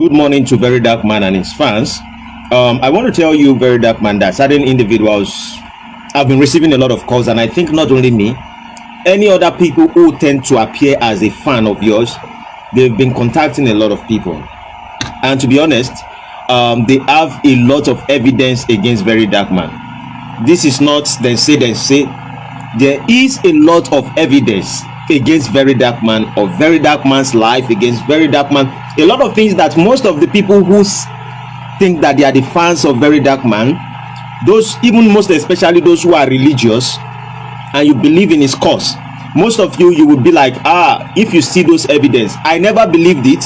Good morning to Verydarkman and his fans. I want to tell you, Verydarkman, that certain individuals have been receiving a lot of calls, and I think not only me, any other people who tend to appear as a fan of yours, they've been contacting a lot of people. And to be honest, they have a lot of evidence against Verydarkman. This is not then say. There is a lot of evidence against Verydarkman, or Verydarkman's life, against Verydarkman. A lot of things that most of the people who think that they are the fans of Verydarkman, those, even most especially those who are religious and you believe in his cause, most of you would be like, if you see those evidence. I never believed it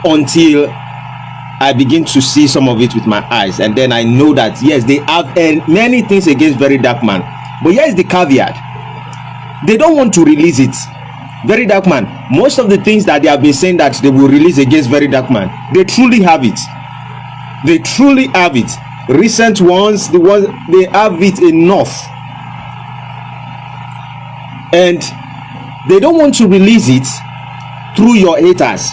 until I begin to see some of it with my eyes, and then I know that yes, they have many things against Verydarkman. But here is the caveat: they don't want to release it. Verydarkman, most of the things that they have been saying that they will release against Verydarkman, they truly have it. They truly have it. Recent ones, the ones, they have it enough, and they don't want to release it through your haters.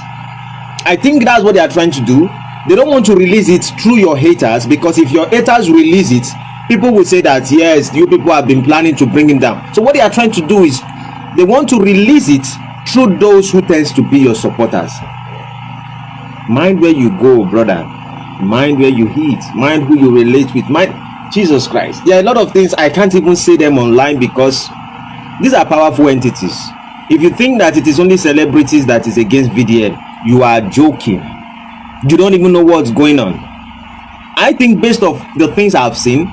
I think that's what they are trying to do. They don't want to release it through your haters, because if your haters release it, people will say that yes, you people have been planning to bring him down. So what they are trying to do is they want to release it through those who tends to be your supporters. Mind where you go, brother. Mind where you eat. Mind who you relate with. Mind Jesus Christ. There are a lot of things I can't even say them online, because these are powerful entities. If you think that it is only celebrities that is against VDM, you are joking. You don't even know what's going on. I think based off the things I've seen,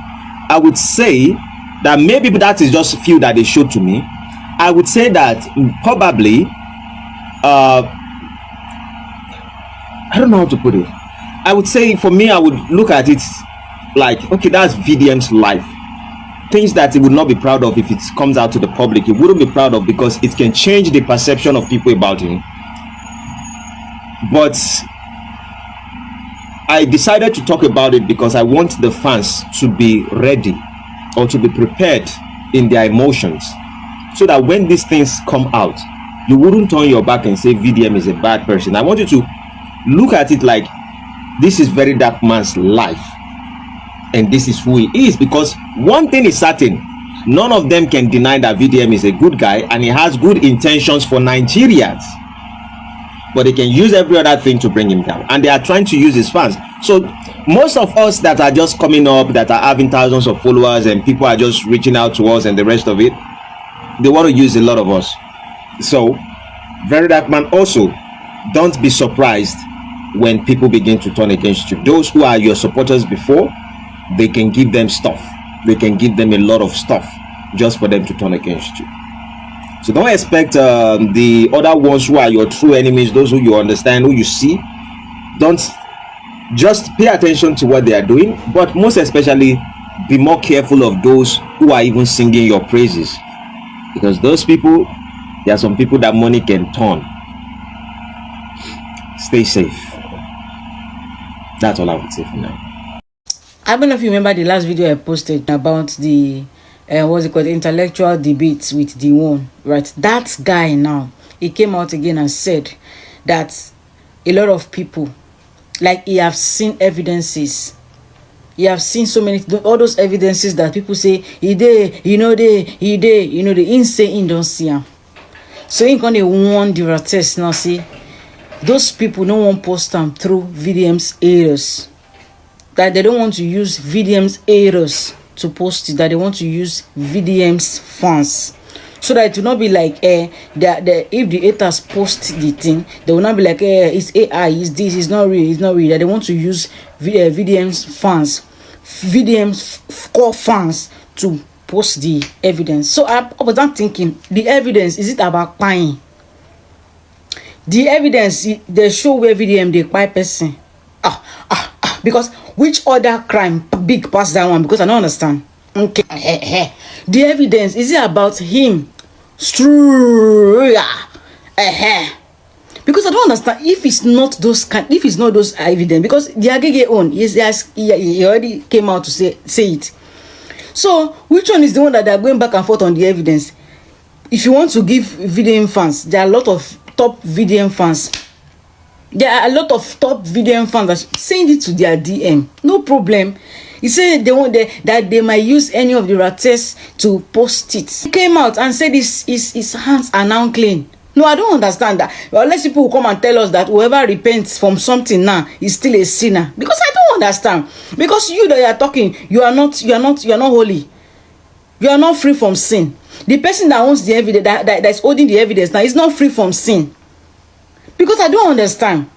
I would say that maybe that is just a few that they showed to me. I would say that probably I don't know how to put it. I would say, for me, I would look at it like, okay, that's VDM's life. Things that he would not be proud of if it comes out to the public. He wouldn't be proud of, because it can change the perception of people about him. But I decided to talk about it because I want the fans to be ready, or to be prepared in their emotions, so that when these things come out, you wouldn't turn your back and say VDM is a bad person. I want you to look at it like this is Verydarkman's life, and this is who he is. Because one thing is certain, none of them can deny that VDM is a good guy and he has good intentions for Nigerians, but they can use every other thing to bring him down, and they are trying to use his fans. So most of us that are just coming up, that are having thousands of followers, and people are just reaching out to us and the rest of it, they want to use a lot of us. So Verydarkman, also don't be surprised when people begin to turn against you. Those who are your supporters before, they can give them stuff. They can give them a lot of stuff just for them to turn against you. So don't expect the other ones who are your true enemies, those who you understand, who you see. Don't just pay attention to what they are doing, but most especially be more careful of those who are even singing your praises, because those people, there are some people that money can turn. Stay safe. That's all I would say for now. I don't know if you remember the last video I posted about the what's it called, intellectual debates with D1, right? That guy now, he came out again and said that a lot of people, like, he have seen evidences. He have seen so many, all those evidences that people say he did, they insane don't see him. So he gonna warn the test now. See, those people no one post them through VDM's errors. That they don't want to use VDM's errors to post it, that they want to use VDM's fans, so that it will not be like that if the haters post the thing, they will not be like it's AI, it's this, it's not real, that they want to use VDM's fans, VDM's core fans, to post the evidence. So I was not thinking, the evidence, is it about buying? The evidence, they show where VDM they buy person. Because which other crime big past that one? Because I don't understand. Okay. The evidence, is it about him? Because I don't understand if it's not those evidence, because the Agege own he already came out to say it. So which one is the one that they're going back and forth on the evidence? If you want to give VDM fans, there are a lot of top VDM fans There are a lot of top VDM fans that send it to their DM. No problem. He said they want that they might use any of the rates to post it. He came out and said his hands are now clean. No, I don't understand that. Unless people will come and tell us that whoever repents from something now is still a sinner. Because I don't understand. Because you that you are talking, you are not holy. You are not free from sin. The person that owns the evidence, that is holding the evidence now, is not free from sin. Because I don't understand.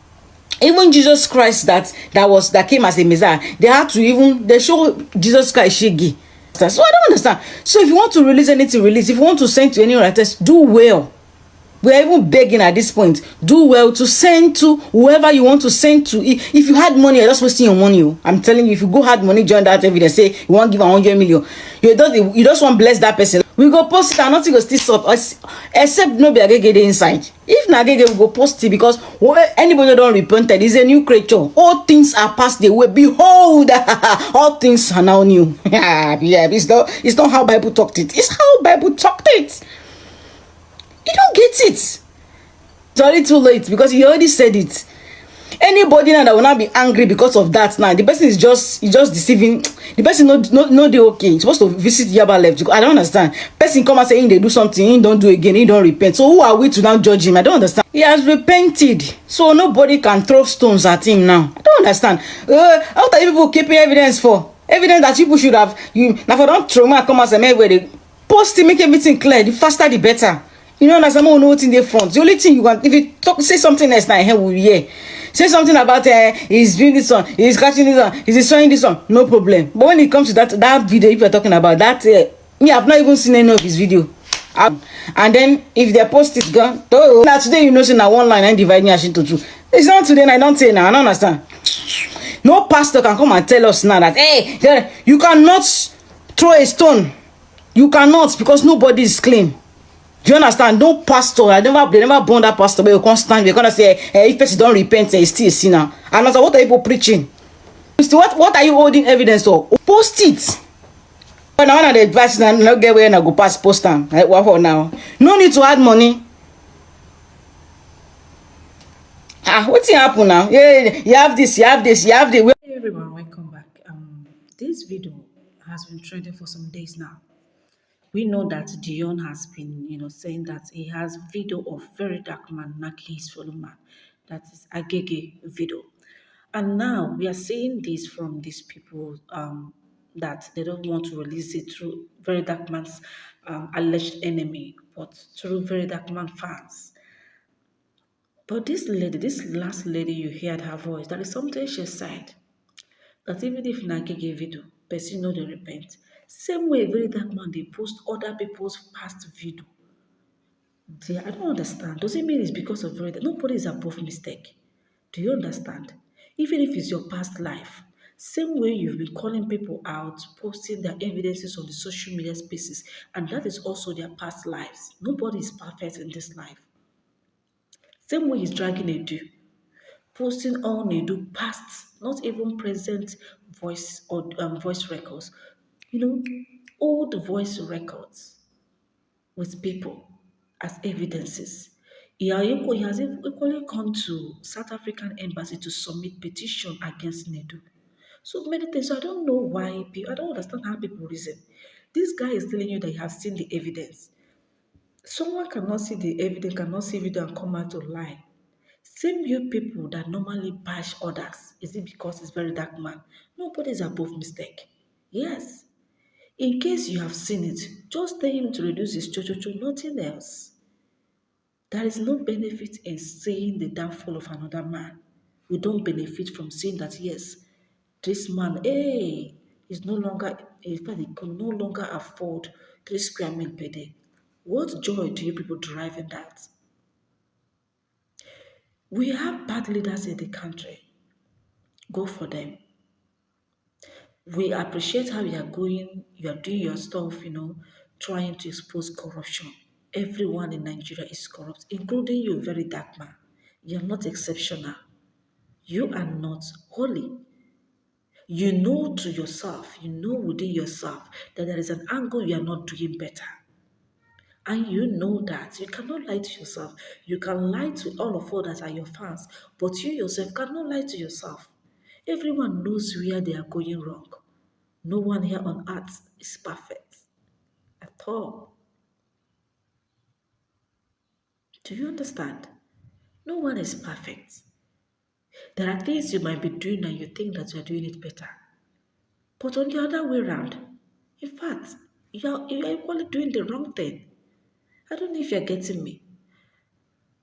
Even Jesus Christ that came as a Messiah, they show Jesus Christ shigi. So I don't understand. So if you want to release anything, release. If you want to send to any writers, do well. We are even begging at this point. Do well to send to whoever you want to send to. If you had money, you're just wasting your money. I'm telling you, if you go hard money, join that evidence, say you want to give 100 million, you just want to bless that person. We go post it and nothing go still stop except no be agege inside. If na agege, we go post it because anybody don't repented is a new creature. All things are passed away. Behold, all things are now new. Yeah, it's not how Bible talked it. It's how Bible talked it. You don't get it. It's already too late because he already said it. Anybody now that will not be angry because of that now, the person is just deceiving. The person no they okay. He's supposed to visit Yaba left. I don't understand. Person come and say they do something, he don't do again, he don't repent. So who are we to now judge him? I don't understand. He has repented, so nobody can throw stones at him now. I don't understand. What are you people keeping evidence for? Evidence that people should have. Now for don't throw me come and say where they post it, make everything clear. The faster the better. You know, someone who know what's in the front. The only thing you want, if you say something else now, here we hear. Say something about he's doing this one, he's catching this one, he's destroying this one, no problem. But when it comes to that video, if you're talking about that, me, I've not even seen any of his video. And then if they post it, gone. Oh, now today you know, say now one line and divide me into two. It's not today, I don't say now. I don't understand. No pastor can come and tell us now that hey, you cannot throw a stone. You cannot because nobody is clean. Do you understand? No pastor, they never born that pastor, but you can't stand. They're gonna say, if person don't repent, he's still a sinner. And I said, what are people preaching? What are you holding evidence of? Post it. But now the advice now not get where I go past post them. What for now? No need to add money. What's happen now? Yeah, you have this. Hey everyone, welcome back. This video has been trending for some days now. We know that Dion has been, saying that he has video of Verydarkman knocking his fellow man. That is Agege video. And now we are seeing this from these people that they don't want to release it through Verydarkman's alleged enemy, but through Verydarkman fans. But this lady, this last lady, you heard her voice. That is something she said. That even if Nagege video, person know they repent. Same way Verydarkman they post other people's past video. I don't understand. Does it mean it's because of Verydarkman? Nobody is above mistake. Do you understand? Even if it's your past life, same way you've been calling people out, posting their evidences on the social media spaces, and that is also their past lives. Nobody is perfect in this life. Same way he's dragging a do. Posting all Nedu past, not even present voice or voice records, old voice records with people as evidences. He has equally come to South African embassy to submit petition against Nedu. So many things. So I don't know why people, I don't understand how people reason. This guy is telling you that he has seen the evidence. Someone cannot see the evidence, cannot see video and come out to lie. Same you people that normally bash others, is it because it's Verydarkman? Nobody is above mistake. Yes. In case you have seen it, just tell him to reduce his cho-cho-cho, nothing else. There is no benefit in seeing the downfall of another man. We don't benefit from seeing that, yes, this man, is no longer, in fact, he can no longer afford 3 square meal per day. What joy do you people derive in that? We have bad leaders in the country. Go for them. We appreciate how you are doing your stuff, trying to expose corruption. Everyone in Nigeria is corrupt, including you, Verydarkman. You're not exceptional. You are not holy. You know to yourself, you know within yourself that there is an angle you are not doing better. And you know that you cannot lie to yourself. You can lie to all of us that are your fans, but you yourself cannot lie to yourself. Everyone knows where they are going wrong. No one here on earth is perfect at all. Do you understand? No one is perfect. There are things you might be doing and you think that you are doing it better. But on the other way around, in fact, you are equally doing the wrong thing. I don't know if you're getting me.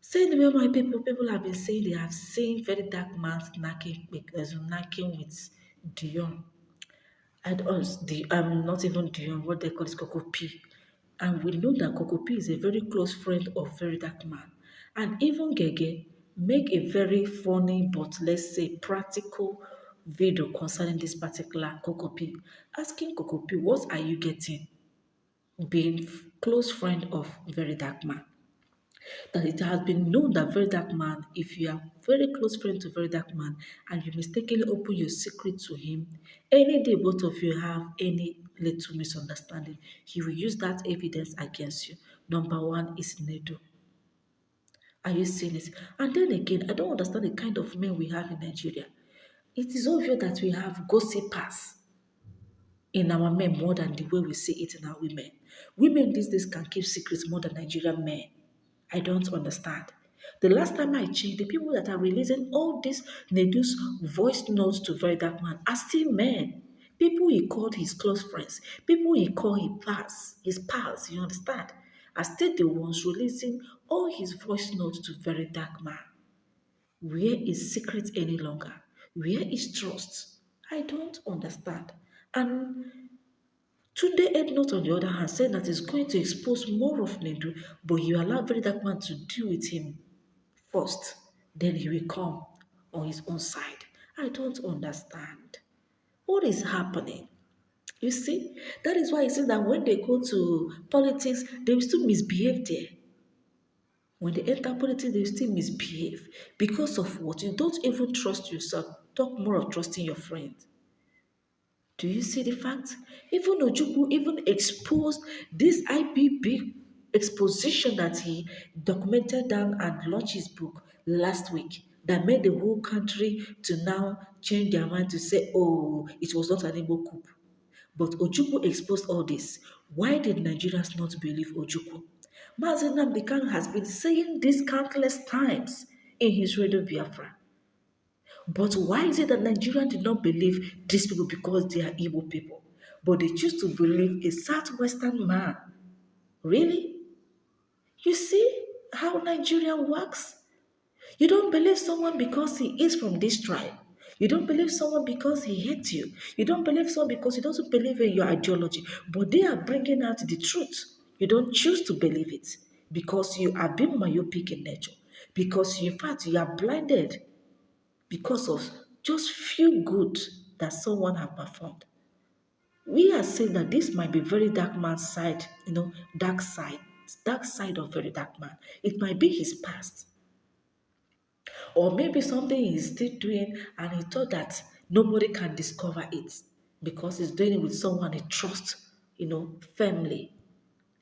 Same way my people have been saying they have seen very dark man snacking with Dion. And us, not even Dion, what they call is Coco P. And we know that Coco P is a very close friend of Very Dark Man. And even Gege make a very funny but let's say practical video concerning this particular Coco P, asking Coco P, what are you getting being close friend of Very Dark Man? That it has been known that Very Dark Man, if you are very close friend to Very Dark Man and you mistakenly open your secret to him, any day both of you have any little misunderstanding, he will use that evidence against you. Number one is Nedo. Are you seeing it? And then again, I don't understand the kind of men we have in Nigeria. It is obvious that we have gossipers in our men more than the way we see it in our women. Women these days can keep secrets more than Nigerian men. I don't understand. The last time I checked, the people that are releasing all these Nedu's voice notes to Very Dark Man are still men. People he called his close friends, people he called his pals, you understand, are still the ones releasing all his voice notes to Very Dark Man. Where is secret any longer? Where is trust? I don't understand. And Tunde Ednot, on the other hand, said that he's going to expose more of Nedu, but you allow Very Dark Man to deal with him first. Then he will come on his own side. I don't understand. What is happening? You see, that is why he said that when they go to politics, they will still misbehave there. When they enter politics, they will still misbehave. Because of what? You don't even trust yourself. Talk more of trusting your friend. Do you see the fact? Even Ojukwu even exposed this IPB exposition that he documented down and launched his book last week that made the whole country to now change their mind to say, oh, it was not an Igbo coup. But Ojukwu exposed all this. Why did Nigerians not believe Ojukwu? Mazen Namdekan has been saying this countless times in his Radio Biafra. But why is it that Nigerians did not believe these people because they are Igbo people? But they choose to believe a Southwestern man. Really? You see how Nigerian works? You don't believe someone because he is from this tribe. You don't believe someone because he hates you. You don't believe someone because he doesn't believe in your ideology. But they are bringing out the truth. You don't choose to believe it because you are being myopic in nature. Because in fact you are blinded because of just feel good that someone have performed. We are saying that this might be very dark man's side, dark side of very dark man. It might be his past. Or maybe something he's still doing and he thought that nobody can discover it because he's doing it with someone he trusts, firmly.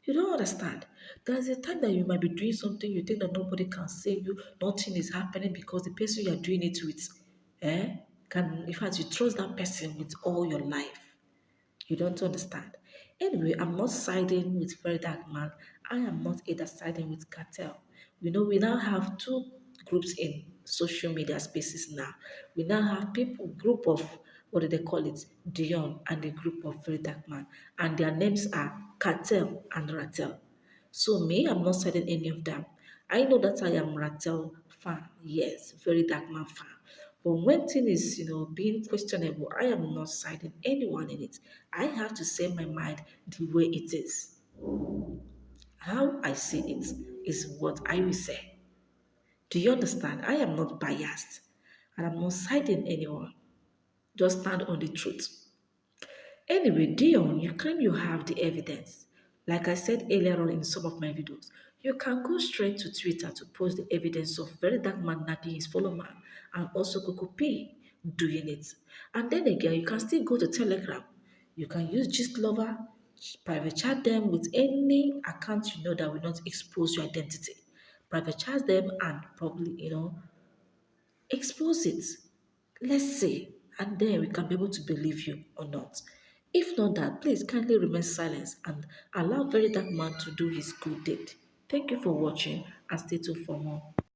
You don't understand. There's a time that you might be doing something, you think that nobody can save you, nothing is happening because the person you are doing it with, in fact, you trust that person with all your life. You don't understand. Anyway, I'm not siding with Very Dark Man. I am not either siding with Cartel. We now have two groups in social media spaces now. We now have group of, what do they call it, Dion, and the group of Very Dark Man. And their names are Cartel and Ratel. So me, I'm not siding any of them. I know that I am Ratel fan, yes, Very Dark Man fan. But when thing is, being questionable, I am not siding anyone in it. I have to say my mind the way it is. How I see it is what I will say. Do you understand? I am not biased and I'm not siding anyone. Just stand on the truth. Anyway, Dion, you claim you have the evidence. Like I said earlier on in some of my videos, you can go straight to Twitter to post the evidence of Very Dark Man nagging his follower man and also Coco P doing it. And then again, you can still go to Telegram. You can use Gist Lover, Private chat them with any account you know that will not expose your identity. Private chat them and probably, expose it. Let's see. And then we can be able to believe you or not. If not that, please kindly remain silent and allow Very Dark Man to do his good deed. Thank you for watching and stay tuned for more.